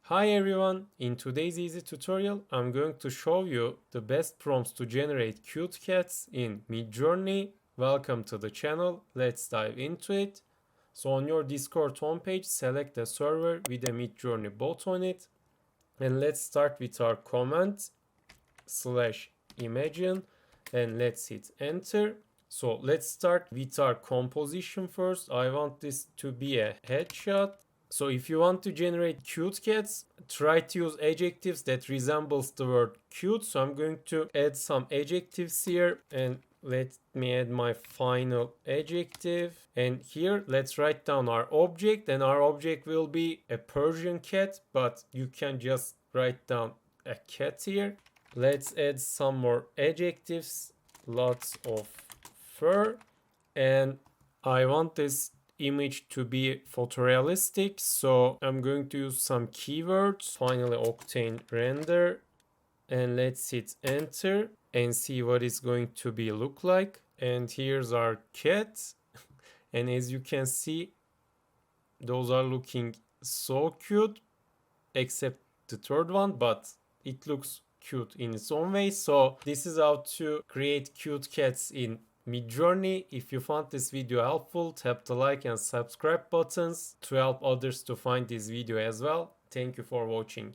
Hi everyone, in today's easy tutorial I'm going to show you the best prompts to generate cute cats in Midjourney. Welcome to the channel, let's dive into it. So on your Discord homepage select a server with a Midjourney bot on it and let's start with our command /imagine and let's hit enter. So let's start with our composition first. I want this to be a headshot. So if you want to generate cute cats, try to use adjectives that resembles the word cute. So I'm going to add some adjectives here and let me add my final adjective. And here let's write down our object, and our object will be a Persian cat, but you can just write down a cat here. Let's add some more adjectives. Lots of fur, and I want this image to be photorealistic, so I'm going to use some keywords. Finally Octane render, and let's hit enter and see what it's going to be look like. And here's our cat, and as you can see, those are looking so cute, except the third one, but it looks cute in its own way. So this is how to create cute cats in Midjourney. If you found this video helpful, tap the like and subscribe buttons to help others to find this video as well. Thank you for watching.